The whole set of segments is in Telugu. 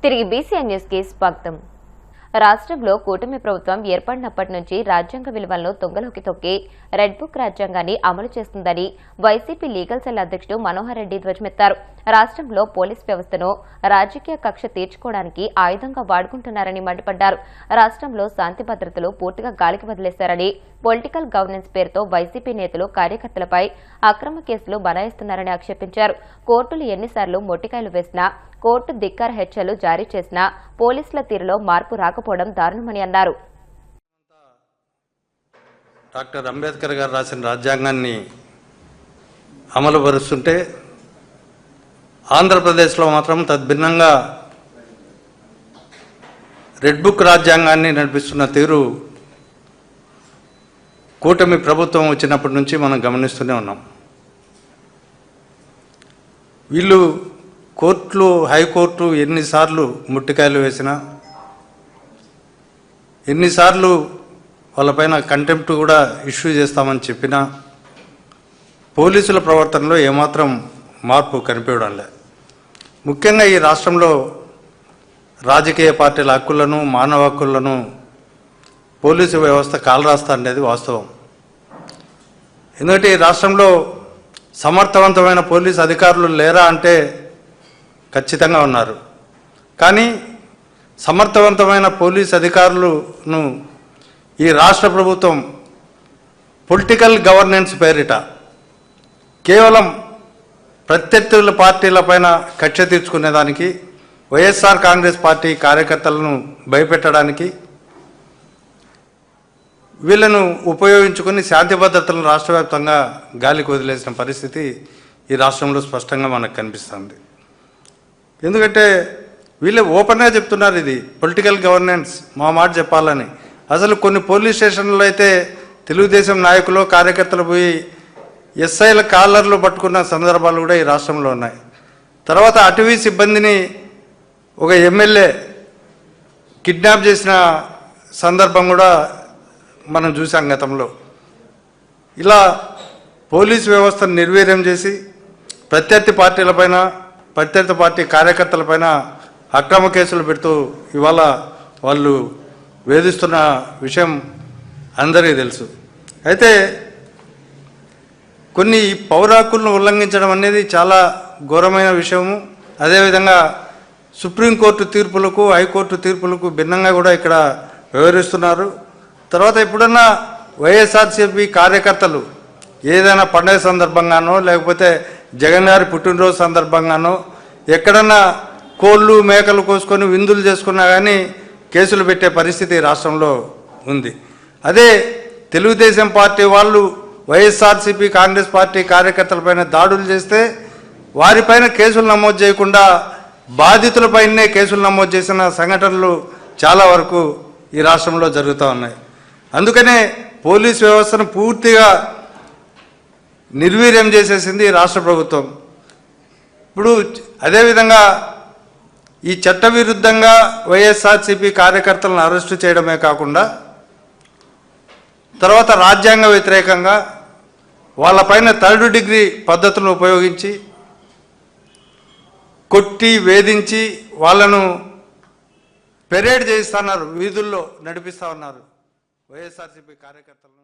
తిరిగి బీసీఎన్ న్యూస్ కి స్వాగతం. రాష్ట్రంలో కూటమి ప్రభుత్వం ఏర్పడినప్పటి నుంచి రాజ్యాంగ విలువలను తొంగలోకి తొక్కి రెడ్ బుక్ రాజ్యాంగాన్ని అమలు చేస్తుందని వైసీపీ లీగల్ సెల్ అధ్యక్షుడు మనోహర్ రెడ్డి ధ్వజమెత్తారు. రాష్ట్రంలో పోలీస్ వ్యవస్థను రాజకీయ కక్ష తీర్చుకోవడానికి ఆయుధంగా వాడుకుంటున్నారని మండిపడ్డారు. రాష్ట్రంలో శాంతి భద్రతలు పూర్తిగా గాలికి వదిలేశారని, పొలిటికల్ గవర్నెన్స్ పేరుతో వైసీపీ నేతలు కార్యకర్తలపై అక్రమ కేసులు బనాయిస్తున్నారని ఆక్షేపించారు. కోర్టులు ఎన్నిసార్లు మొట్టికాయలు వేసినా, కోర్టు ధిక్కార హెచ్చరికలు జారీ చేసినా పోలీసుల తీరులో మార్పు రాకపోవడం దారుణమని అన్నారు. డాక్టర్ అంబేద్కర్ గారు రాసిన రాజ్యాంగాన్ని అమలు పరుస్తుంటే ఆంధ్రప్రదేశ్లో మాత్రం తద్భిన్నంగా రెడ్ బుక్ రాజ్యాంగాన్ని నడిపిస్తున్న తీరు కూటమి ప్రభుత్వం వచ్చినప్పటి నుంచి మనం గమనిస్తూనే ఉన్నాం. వీళ్ళు కోర్టులు, హైకోర్టు ఎన్నిసార్లు ముట్టికాయలు వేసినా, ఎన్నిసార్లు వాళ్ళపైన కంటెంప్ట్ కూడా ఇష్యూ చేస్తామని చెప్పినా పోలీసుల ప్రవర్తనలో ఏమాత్రం మార్పు కనిపించడం లేదు. ముఖ్యంగా ఈ రాష్ట్రంలో రాజకీయ పార్టీల హక్కులను, మానవ హక్కులను పోలీసు వ్యవస్థ కాలరాస్తా అనేది వాస్తవం. ఎందుకంటే ఈ రాష్ట్రంలో సమర్థవంతమైన పోలీసు అధికారులు లేరా అంటే ఖచ్చితంగా ఉన్నారు. కానీ సమర్థవంతమైన పోలీస్ అధికారులను ఈ రాష్ట్ర ప్రభుత్వం పొలిటికల్ గవర్నెన్స్ పేరిట కేవలం ప్రత్యర్థుల పార్టీలపైన కక్ష తీర్చుకునేదానికి, వైఎస్ఆర్ కాంగ్రెస్ పార్టీ కార్యకర్తలను భయపెట్టడానికి వీళ్ళను ఉపయోగించుకుని శాంతి భద్రతలను రాష్ట్ర వ్యాప్తంగా గాలికి వదిలేసిన పరిస్థితి ఈ రాష్ట్రంలో స్పష్టంగా మనకు కనిపిస్తుంది. ఎందుకంటే వీళ్ళే ఓపెన్గా చెప్తున్నారు, ఇది పొలిటికల్ గవర్నెన్స్, మా మాట చెప్పాలని. అసలు కొన్ని పోలీస్ స్టేషన్లో అయితే తెలుగుదేశం నాయకులు, కార్యకర్తలు పోయి ఎస్ఐల కాలర్లు పట్టుకున్న సందర్భాలు కూడా ఈ రాష్ట్రంలో ఉన్నాయి. తర్వాత అటవీ సిబ్బందిని ఒక ఎమ్మెల్యే కిడ్నాప్ చేసిన సందర్భం కూడా మనం చూసాం గతంలో. ఇలా పోలీసు వ్యవస్థను నిర్వీర్యం చేసి ప్రత్యర్థి పార్టీ కార్యకర్తలపైన అక్రమ కేసులు పెడుతూ ఇవాళ వాళ్ళు వేధిస్తున్న విషయం అందరికీ తెలుసు. అయితే కొన్ని పౌర హక్కులను ఉల్లంఘించడం అనేది చాలా ఘోరమైన విషయము. అదేవిధంగా సుప్రీంకోర్టు తీర్పులకు, హైకోర్టు తీర్పులకు భిన్నంగా కూడా ఇక్కడ వ్యవహరిస్తున్నారు. తర్వాత ఎప్పుడన్నా వైఎస్ఆర్సీపీ కార్యకర్తలు ఏదైనా పండుగ సందర్భంగానో, లేకపోతే జగన్ గారి పుట్టినరోజు సందర్భంగానో ఎక్కడన్నా కోళ్ళు, మేకలు కోసుకొని విందులు చేసుకున్నా కానీ కేసులు పెట్టే పరిస్థితి రాష్ట్రంలో ఉంది. అదే తెలుగుదేశం పార్టీ వాళ్ళు వైఎస్ఆర్సీపీ, కాంగ్రెస్ పార్టీ కార్యకర్తలపైన దాడులు చేస్తే వారిపైన కేసులు నమోదు చేయకుండా బాధితులపైనే కేసులు నమోదు చేసిన సంఘటనలు చాలా వరకు ఈ రాష్ట్రంలో జరుగుతూ ఉన్నాయి. అందుకనే పోలీస్ వ్యవస్థను పూర్తిగా నిర్వీర్యం చేసేసింది రాష్ట్ర ప్రభుత్వం. ఇప్పుడు అదేవిధంగా ఈ చట్టవిరుద్ధంగా వైఎస్ఆర్సీపీ కార్యకర్తలను అరెస్టు చేయడమే కాకుండా తర్వాత రాజ్యాంగ వ్యతిరేకంగా వాళ్ళపైన 3rd డిగ్రీ పద్ధతులను ఉపయోగించి కొట్టి, వేధించి వాళ్ళను పెరేడ్ చేయిస్తున్నారు, వీధుల్లో నడిపిస్తూ ఉన్నారు వైఎస్ఆర్సీపీ కార్యకర్తలను.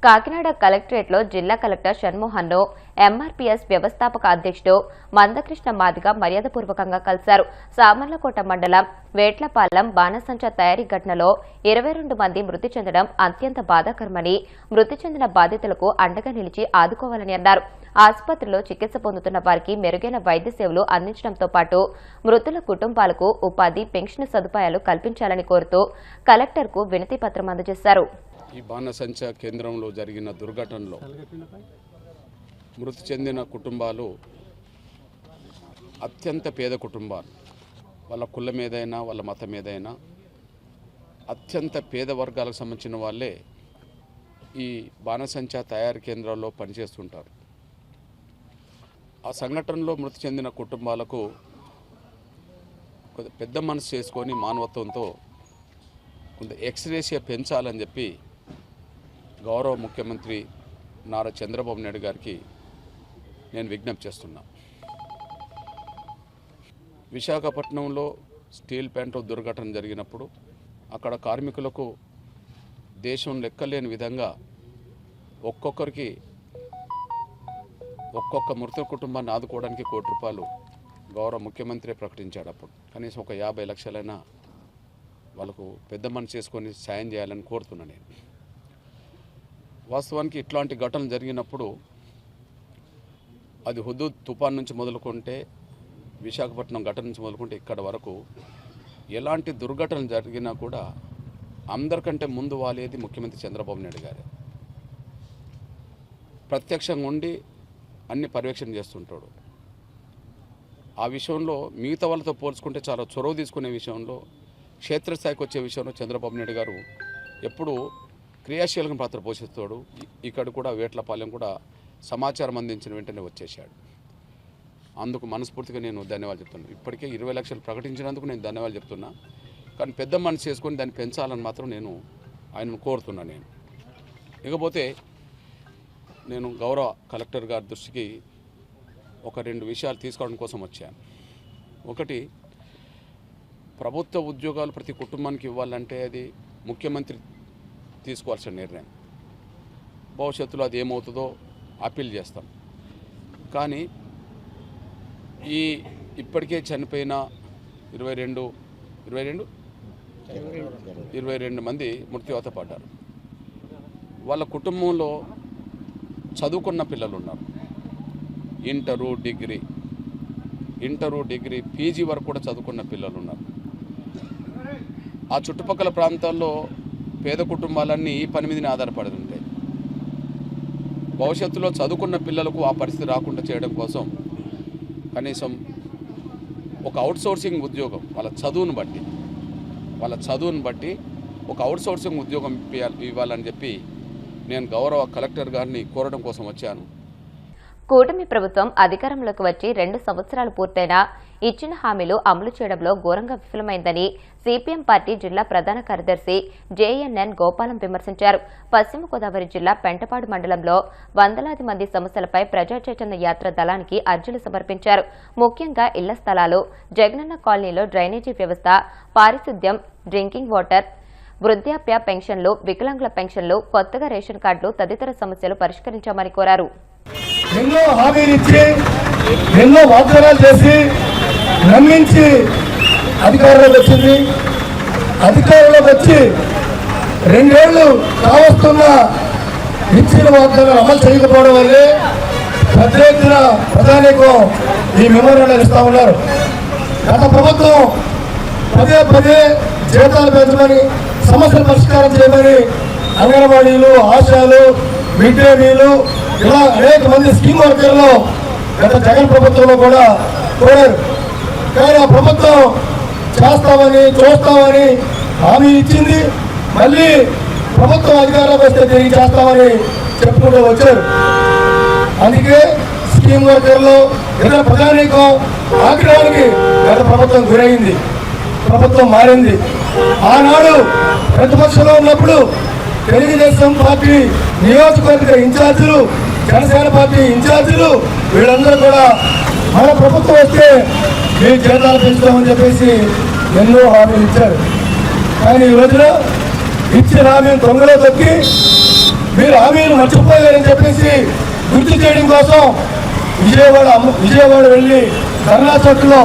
కాకినాడ కలెక్టరేట్లో జిల్లా కలెక్టర్ షణ్మోహన్ను ఎంఆర్పీఎస్ వ్యవస్థాపక అధ్యక్షుడు మందకృష్ణ మాదిగ మర్యాదపూర్వకంగా కలిశారు. సామర్లకోట మండలం వేట్లపాలెం బాణసంచా తయారీ ఘటనలో 22 మంది మృతి చెందడం అత్యంత బాధాకరమని, మృతి చెందిన బాధితులకు అండగా నిలిచి ఆదుకోవాలని అన్నారు. ఆసుపత్రిలో చికిత్స పొందుతున్న వారికి మెరుగైన వైద్య సేవలు అందించడంతో పాటు మృతుల కుటుంబాలకు ఉపాధి, పెన్షన్ సదుపాయాలు కల్పించాలని కోరుతూ కలెక్టర్కు వినతి పత్రం అందజేశారు. ఈ బాణసంచా కేంద్రంలో జరిగిన దుర్ఘటనలో మృతి చెందిన కుటుంబాలు అత్యంత పేద కుటుంబాలు. వాళ్ళ కులం ఏదైనా, వాళ్ళ మతం ఏదైనా అత్యంత పేద వర్గాలకు సంబంధించిన వాళ్ళే ఈ బాణసంచా తయారీ కేంద్రాల్లో పనిచేస్తుంటారు. ఆ సంఘటనలో మృతి చెందిన కుటుంబాలకు పెద్ద మనసు చేసుకొని మానవత్వంతో కొంత ఎక్స్గ్రేషియా పెంచాలని చెప్పి గౌరవ ముఖ్యమంత్రి నారా చంద్రబాబు నాయుడు గారికి నేను విజ్ఞప్తి చేస్తున్నా. విశాఖపట్నంలో స్టీల్ ప్లాంట్ దుర్ఘటన జరిగినప్పుడు అక్కడ కార్మికులకు దేశం లెక్కలేని విధంగా ఒక్కొక్కరికి ఒక్కొక్క మృత కుటుంబాన్ని ఆదుకోవడానికి ₹1 గౌరవ ముఖ్యమంత్రి ప్రకటించాడు. అప్పుడు కనీసం ఒక 50 లక్షలైనా వాళ్ళకు పెద్ద మనసు చేసుకొని సాయం చేయాలని కోరుతున్నాను నేను. వాస్తవానికి ఇట్లాంటి ఘటనలు జరిగినప్పుడు అది హుదూద్ తుఫాన్ నుంచి మొదలుకుంటే విశాఖపట్నం ఘటన నుంచి మొదలుకుంటే ఇక్కడ వరకు ఎలాంటి దుర్ఘటనలు జరిగినా కూడా అందరికంటే ముందు వాలేది ముఖ్యమంత్రి చంద్రబాబు నాయుడు గారే. ప్రత్యక్షంగా ఉండి అన్ని పర్యవేక్షణ చేస్తుంటాడు. ఆ విషయంలో మిగతా వాళ్ళతో పోల్చుకుంటే చాలా చొరవ తీసుకునే విషయంలో, క్షేత్రస్థాయికి వచ్చే విషయంలో చంద్రబాబు నాయుడు గారు ఎప్పుడూ క్రియాశీలక పాత్ర పోషిస్తాడు. ఇక్కడ కూడా వేట్లపాలెం కూడా సమాచారం అందించిన వెంటనే వచ్చేసాడు. అందుకు మనస్ఫూర్తిగా నేను ధన్యవాదాలు చెప్తున్నాను. ఇప్పటికే 20 లక్షలు ప్రకటించినందుకు నేను ధన్యవాదాలు చెప్తున్నా. కానీ పెద్ద మనసు చేసుకొని దాన్ని పెంచాలని మాత్రం నేను ఆయనను కోరుతున్నాను. ఇకపోతే నేను గౌరవ కలెక్టర్ గారి దృష్టికి ఒక 2 విషయాలు తీసుకోవడం కోసం వచ్చాను. ఒకటి, ప్రభుత్వ ఉద్యోగాలు ప్రతి కుటుంబానికి ఇవ్వాలంటే అది ముఖ్యమంత్రి తీసుకోవాల్సిన నిర్ణయం. భవిష్యత్తులో అది ఏమవుతుందో అప్పీల్ చేస్తాం. కానీ ఇప్పటికే చనిపోయిన 22 మంది మృత్యువాత పడ్డారు. వాళ్ళ కుటుంబంలో చదువుకున్న పిల్లలు ఉన్నారు. ఇంటరు డిగ్రీ పీజీ వరకు కూడా చదువుకున్న పిల్లలు ఉన్నారు. ఆ చుట్టుపక్కల ప్రాంతాల్లో పేద కుటుంబాలన్నీ ఈ పని మీదనే ఆధారపడి ఉంటాయి. భవిష్యత్తులో చదువుకున్న పిల్లలకు ఆ పరిస్థితి రాకుండా చేయడం కోసం కనీసం ఒక అవుట్సోర్సింగ్ ఉద్యోగం వాళ్ళ చదువును బట్టి ఒక అవుట్సోర్సింగ్ ఉద్యోగం ఇవ్వాలని చెప్పి నేను గౌరవ కలెక్టర్ గారిని కోరడం కోసం వచ్చాను. కూటమి ప్రభుత్వం అధికారంలోకి వచ్చి 2 సంవత్సరాలు పూర్తయినా ఇచ్చిన హామీలు అమలు చేయడంలో ఘోరంగా విఫలమైందని సిపిఎం పార్టీ జిల్లా ప్రధాన కార్యదర్శి జేఎన్ఎన్ గోపాలం విమర్శించారు. పశ్చిమ గోదావరి జిల్లా పెంటపాడు మండలంలో వందలాది మంది సమస్యలపై ప్రజా చైతన్య యాత్ర దళానికి అర్జీలు సమర్పించారు. ముఖ్యంగా ఇళ్ల స్థలాలు, జగనన్న కాలనీలో డ్రైనేజీ వ్యవస్థ, పారిశుద్ధ్యం, డ్రింకింగ్ వాటర్, వృద్ధాప్య పెన్షన్లు, వికలాంగుల పెన్షన్లు, కొత్తగా రేషన్ కార్డులు తదితర సమస్యలు పరిష్కరించామని కోరారు. ఎన్నో హామీలు ఇచ్చి ఎన్నో వాగ్దానాలు చేసి నమ్మించి అధికారంలోకి వచ్చి 2 ఏళ్లు కావస్తున్న ఇచ్చిన వాగ్దానాలు అమలు చేయకపోవడం వల్లే పెద్ద ఎత్తున ప్రజానీకం ఈ మెమోరాండాలు ఇస్తా ఉన్నారు. గత ప్రభుత్వం పదే జీతాలు పెంచమని, సమస్యలు పరిష్కారం చేయమని అంగన్వాడీలు, ఆశాలు, మిడ్ డే మీలు ఇలా అనేక మంది స్కీమ్ వర్కర్లు గత జగన్ ప్రభుత్వంలో కూడా కోరారు. కానీ ఆ ప్రభుత్వం చూస్తామని హామీ ఇచ్చింది. మళ్ళీ ప్రభుత్వం అధికారంలోకి వస్తే తిరిగి చేస్తామని చెప్పుకుంటూ వచ్చారు. అందుకే స్కీమ్ వర్కర్లు ఇతర ప్రజానీకం ఆగ్రహానికి గత ప్రభుత్వం గురైంది. ప్రభుత్వం మారింది. ఆనాడు ప్రతిపక్షంలో ఉన్నప్పుడు తెలుగుదేశం పార్టీ నియోజకవర్గ ఇన్ఛార్జీలు, జనసేన పార్టీ ఇన్ఛార్జీలు వీళ్ళందరూ కూడా మన ప్రభుత్వం వస్తే మీ జీతాలు పెంచుతామని చెప్పేసి ఎన్నో హామీలు ఇచ్చారు. కానీ ఈ రోజున ఇచ్చిన హామీలు తొంగలో తొక్కి మీరు హామీలు మర్చిపోయారని చెప్పేసి గుర్తు చేయడం కోసం విజయవాడ వెళ్ళి ధర్నా చౌక్లో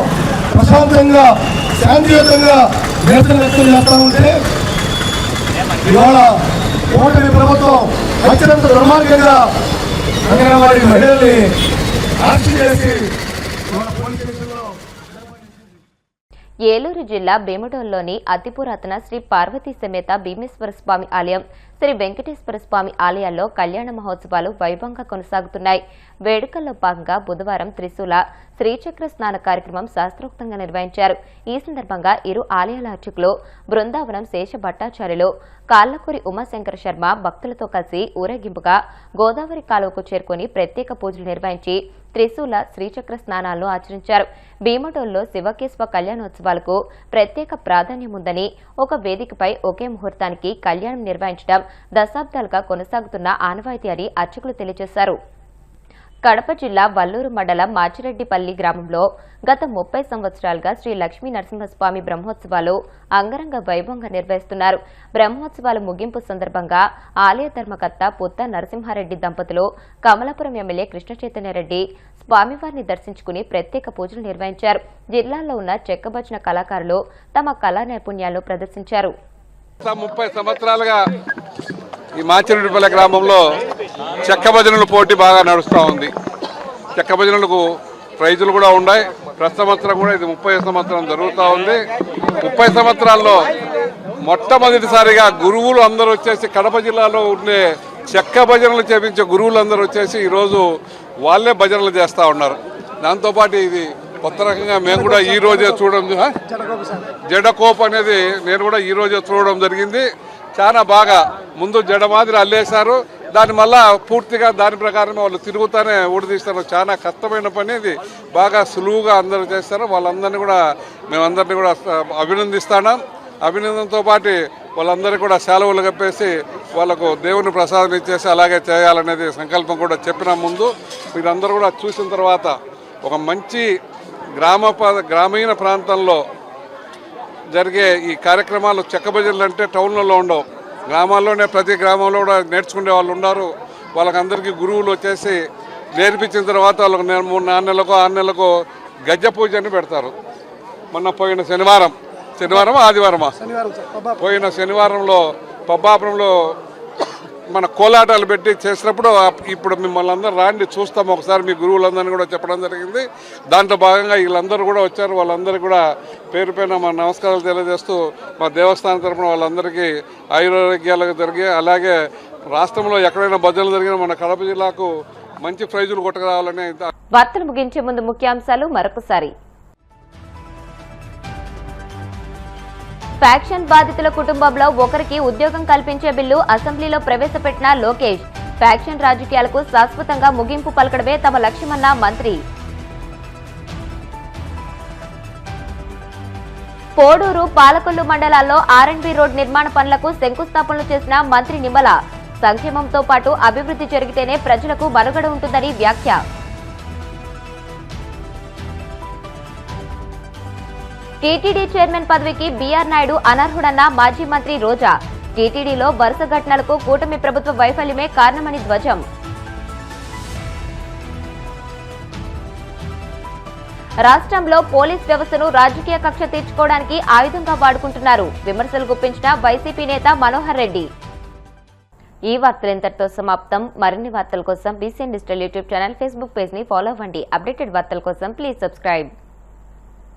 ప్రశాంతంగా, శాంతియుతంగా నిరసన వ్యక్తం చేస్తూ ఉంటే ఇవాళ కూటమి ప్రభుత్వం వచ్చినంత దుర్మార్గంగా అంగన్వాడీ మహిళల్ని అరెస్ట్ చేసి ఏలూరు జిల్లా భీమడోల్లోని అతి పురాతన శ్రీ పార్వతీ సమేత భీమేశ్వర స్వామి ఆలయం, శ్రీ వెంకటేశ్వర స్వామి ఆలయాల్లో కళ్యాణ మహోత్సవాలు వైభవంగా కొనసాగుతున్నాయి. వేడుకల్లో భాగంగా బుధవారం త్రిశూల శ్రీచక్ర స్నాన కార్యక్రమం శాస్త్రోక్తంగా నిర్వహించారు. ఈ సందర్భంగా ఇరు ఆలయాల అర్చకులు బృందావనం శేష భట్టాచార్యులు, కాళ్లకూరి ఉమాశంకర శర్మ భక్తులతో కలిసి ఊరేగింపుగా గోదావరి కాలువకు చేరుకుని ప్రత్యేక పూజలు నిర్వహించి త్రిశూల శ్రీచక్ర స్నానాలను ఆచరించారు. భీమడోల్లో శివకేశవ కళ్యాణోత్సవాలకు ప్రత్యేక ప్రాధాన్యం ఉందని, ఒక వేదికపై ఒకే ముహూర్తానికి కళ్యాణం నిర్వహించడం దశాబ్దాలుగా కొనసాగుతున్న ఆనవాయితీ అని అర్చకులు తెలియజేశారు. కడప జిల్లా వల్లూరు మండలం మాచిరెడ్డిపల్లి గ్రామంలో గత 30 సంవత్సరాలుగా శ్రీ లక్ష్మీ నరసింహస్వామి బ్రహ్మోత్సవాలు అంగరంగ వైభవంగా నిర్వహిస్తున్నారు. బ్రహ్మోత్సవాల ముగింపు సందర్భంగా ఆలయ ధర్మకర్త పుత్త నరసింహారెడ్డి దంపతులు కమలాపురం ఎమ్మెల్యే కృష్ణ చైతన్యరెడ్డి స్వామివారిని దర్శించుకుని ప్రత్యేక పూజలు నిర్వహించారు. జిల్లాలో ఉన్న చెక్కభజన కళాకారులు తమ కళా నైపుణ్యాలను ప్రదర్శించారు. 30 సంవత్సరాలుగా ఈ మాచిరెడ్డిపల్లి గ్రామంలో చెక్క భజనల పోటీ బాగా నడుస్తూ ఉంది. చెక్క భజనలకు ప్రైజులు కూడా ఉన్నాయి. ప్రతి సంవత్సరం కూడా ఇది 30 సంవత్సరం జరుగుతూ ఉంది. 30 సంవత్సరాల్లో మొట్టమొదటిసారిగా గురువులు అందరూ వచ్చేసి కడప జిల్లాలో ఉండే చెక్క భజనలు చేపించే గురువులు అందరూ వచ్చేసి ఈరోజు వాళ్ళే భజనలు చేస్తూ ఉన్నారు. దాంతోపాటు ఇది కొత్త రకంగా మేము కూడా ఈ రోజే చూడడం, జడకోప్ అనేది నేను కూడా ఈ రోజే చూడడం జరిగింది. చాలా బాగా ముందు జడ మాదిరి అల్లేశారు, దాని మళ్ళా పూర్తిగా దాని ప్రకారం వాళ్ళు తిరుగుతానే ఊడదీస్తారు. చాలా కష్టమైన పని, ఇది బాగా సులువుగా అందరూ చేస్తారు. వాళ్ళందరినీ కూడా మేమందరినీ కూడా అభినందిస్తున్నాం. అభినందనతో పాటు వాళ్ళందరికీ కూడా సెలవులు కప్పేసి వాళ్ళకు దేవుని ప్రసాదం ఇచ్చేసి అలాగే చేయాలనేది సంకల్పం కూడా చెప్పిన ముందు మీరందరూ కూడా చూసిన తర్వాత ఒక మంచి గ్రామీణ ప్రాంతంలో జరిగే ఈ కార్యక్రమాలు చెక్క భజనలు అంటే టౌన్లలో ఉండవు, గ్రామాల్లోనే ప్రతి గ్రామంలో కూడా నేర్చుకునే వాళ్ళు ఉన్నారు. వాళ్ళకందరికీ గురువులు వచ్చేసి నేర్పించిన తర్వాత వాళ్ళకు 3-4 నెలలకు 6 నెలలకు గజ్జ పూజ అని పెడతారు. మొన్న పోయిన ఆదివారమా పోయిన శనివారంలో పబ్బాపురంలో మన కోలాటాలు పెట్టి చేసినప్పుడు ఇప్పుడు మిమ్మల్ని అందరూ రాండి చూస్తాం ఒకసారి, మీ గురువులందరినీ కూడా చెప్పడం జరిగింది. దాంట్లో భాగంగా వీళ్ళందరూ కూడా వచ్చారు. వాళ్ళందరికీ కూడా పేరు పైన మా నమస్కారాలు తెలియజేస్తూ మా దేవస్థానం తరఫున వాళ్ళందరికీ ఆయురారోగ్యాలకు జరిగి, అలాగే రాష్ట్రంలో ఎక్కడైనా భజనలు జరిగినా మన కడప జిల్లాకు మంచి ప్రైజులు కొట్టరావాలని. వార్తలు ముగించే ముందు ముఖ్యాంశాలు మరొకసారి. ఫ్యాక్షన్ బాధితుల కుటుంబంలో ఒకరికి ఉద్యోగం కల్పించే బిల్లు అసెంబ్లీలో ప్రవేశపెట్టిన లోకేష్. ఫ్యాక్షన్ రాజకీయాలకు శాశ్వతంగా ముగింపు పలకడమే తమ లక్ష్యమన్న మంత్రి. పోడూరు, పాలకొల్లు మండలాల్లో R&B రోడ్ నిర్మాణ పనులకు శంకుస్థాపనలు చేసిన మంత్రి నిమ్మల. సంక్షేమంతో పాటు అభివృద్ధి జరిగితేనే ప్రజలకు మనుగడ ఉంటుందని వ్యాఖ్య. టీటీడీ చైర్మన్ పదవికి బీఆర్ నాయుడు అనర్హుడన్న మాజీ మంత్రి రోజా. టీటీడీలో వరుస ఘటనలకు కూటమి ప్రభుత్వ వైఫల్యమే కారణమని ధ్వజం. రాష్ట్రంలో పోలీస్ వ్యవస్థను రాజకీయ కక్ష తీర్చుకోవడానికి ఆయుధంగా వాడుకుంటున్నారు. విమర్శలు గుప్పించిన వైసీపీ నేత మనోహర్ రెడ్డి. ఈ వార్తలు ఇంతటితో సమాప్తం. మరిన్ని వార్తల కోసం BCN digital YouTube channel, Facebook page ని ఫాలో అవ్వండి. అప్డేటెడ్ వార్తల కోసం ప్లీజ్ సబ్స్క్రైబ్.